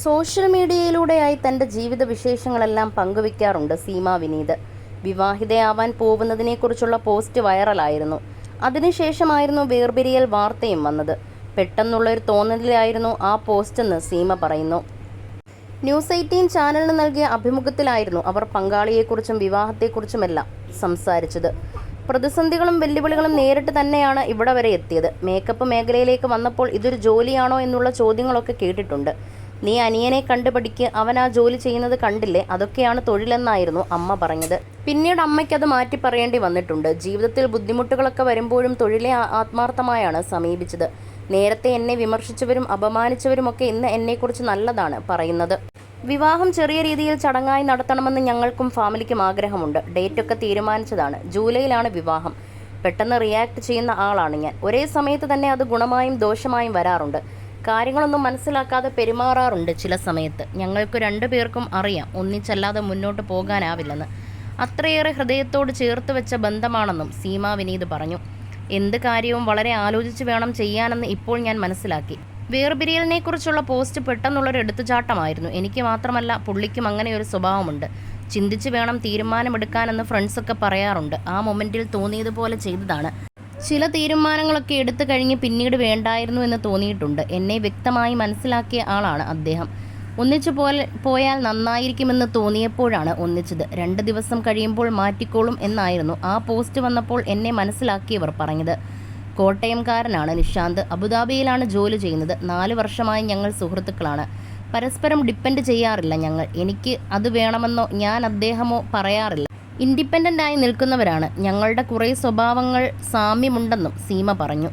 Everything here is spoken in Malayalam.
സോഷ്യൽ മീഡിയയിലൂടെയായി തൻ്റെ ജീവിത വിശേഷങ്ങളെല്ലാം പങ്കുവയ്ക്കാറുണ്ട് സീമ വിനീത്. വിവാഹിതയാവാൻ പോകുന്നതിനെക്കുറിച്ചുള്ള പോസ്റ്റ് വൈറലായിരുന്നു. അതിനുശേഷമായിരുന്നു വേർപിരിയൽ വാർത്തയും വന്നത്. പെട്ടെന്നുള്ളൊരു തോന്നലിലായിരുന്നു ആ പോസ്റ്റെന്ന് സീമ പറയുന്നു. ന്യൂസ് 18 ചാനലിന് നൽകിയ അഭിമുഖത്തിലായിരുന്നു അവർ പങ്കാളിയെക്കുറിച്ചും വിവാഹത്തെക്കുറിച്ചുമെല്ലാം സംസാരിച്ചത്. പ്രതിസന്ധികളും വെല്ലുവിളികളും നേരിട്ട് തന്നെയാണ് ഇവിടെ വരെ എത്തിയത്. മേക്കപ്പ് മേഖലയിലേക്ക് വന്നപ്പോൾ ഇതൊരു ജോലിയാണോ എന്നുള്ള ചോദ്യങ്ങളൊക്കെ കേട്ടിട്ടുണ്ട്. നീ അനിയനെ കണ്ടുപഠിക്ക്, അവൻ ആ ജോലി ചെയ്യുന്നത് കണ്ടില്ലേ, അതൊക്കെയാണ് തൊഴിലെന്നായിരുന്നു അമ്മ പറഞ്ഞത്. പിന്നീട് അമ്മയ്ക്കത് മാറ്റി പറയേണ്ടി വന്നിട്ടുണ്ട്. ജീവിതത്തിൽ ബുദ്ധിമുട്ടുകളൊക്കെ വരുമ്പോഴും തൊഴിലെ ആത്മാർത്ഥമായാണ് സമീപിച്ചത്. നേരത്തെ എന്നെ വിമർശിച്ചവരും അപമാനിച്ചവരുമൊക്കെ ഇന്ന് എന്നെക്കുറിച്ച് നല്ലതാണ് പറയുന്നത്. വിവാഹം ചെറിയ രീതിയിൽ ചടങ്ങായി നടത്തണമെന്ന് ഞങ്ങൾക്കും ഫാമിലിക്കും ആഗ്രഹമുണ്ട്. ഡേറ്റൊക്കെ തീരുമാനിച്ചതാണ്. ജൂലൈയിലാണ് വിവാഹം. പെട്ടെന്ന് റിയാക്ട് ചെയ്യുന്ന ആളാണ് ഞാൻ. ഒരേ സമയത്ത് തന്നെ അത് ഗുണമായും ദോഷമായും വരാറുണ്ട്. കാര്യങ്ങളൊന്നും മനസ്സിലാക്കാതെ പെരുമാറാറുണ്ട് ചില സമയത്ത്. ഞങ്ങൾക്ക് രണ്ടുപേർക്കും അറിയാം ഒന്നിച്ചല്ലാതെ മുന്നോട്ട് പോകാനാവില്ലെന്ന്. അത്രയേറെ ഹൃദയത്തോട് ചേർത്ത് വെച്ച ബന്ധമാണെന്നും സീമ വിനീത് പറഞ്ഞു. എന്ത് കാര്യവും വളരെ ആലോചിച്ച് വേണം ചെയ്യാനെന്ന് ഇപ്പോൾ ഞാൻ മനസ്സിലാക്കി. വേർപിരിയലിനെക്കുറിച്ചുള്ള പോസ്റ്റ് പെട്ടെന്നുള്ളൊരു എടുത്തുചാട്ടമായിരുന്നു. എനിക്ക് മാത്രമല്ല, പുള്ളിക്കും അങ്ങനെ ഒരു സ്വഭാവമുണ്ട്. ചിന്തിച്ച് വേണം തീരുമാനമെടുക്കാനെന്ന് ഫ്രണ്ട്സൊക്കെ പറയാറുണ്ട്. ആ മൊമെൻറ്റിൽ തോന്നിയതുപോലെ ചെയ്തതാണ്. ചില തീരുമാനങ്ങളൊക്കെ എടുത്തു കഴിഞ്ഞ് പിന്നീട് വേണ്ടായിരുന്നു എന്ന് തോന്നിയിട്ടുണ്ട്. എന്നെ വ്യക്തമായി മനസ്സിലാക്കിയ ആളാണ് അദ്ദേഹം. ഒന്നിച്ചു പോയാൽ നന്നായിരിക്കുമെന്ന് തോന്നിയപ്പോഴാണ് ഒന്നിച്ചത്. 2 ദിവസം കഴിയുമ്പോൾ മാറ്റിക്കോളും എന്നായിരുന്നു ആ പോസ്റ്റ് വന്നപ്പോൾ എന്നെ മനസ്സിലാക്കിയവർ പറഞ്ഞത്. കോട്ടയംകാരനാണ് നിഷാന്ത്. അബുദാബിയിലാണ് ജോലി ചെയ്യുന്നത്. 4 വർഷമായി ഞങ്ങൾ സുഹൃത്തുക്കളാണ്. പരസ്പരം ഡിപ്പെൻഡ് ചെയ്യാറില്ല ഞങ്ങൾ. എനിക്ക് അത് വേണമെന്നോ ഞാൻ അദ്ദേഹമോ പറയാറില്ല. ഇൻഡിപെൻഡൻ്റായി നിൽക്കുന്നവരാണ്. ഞങ്ങളുടെ കുറേ സ്വഭാവങ്ങൾ സാമ്യമുണ്ടെന്നും സീമ പറഞ്ഞു.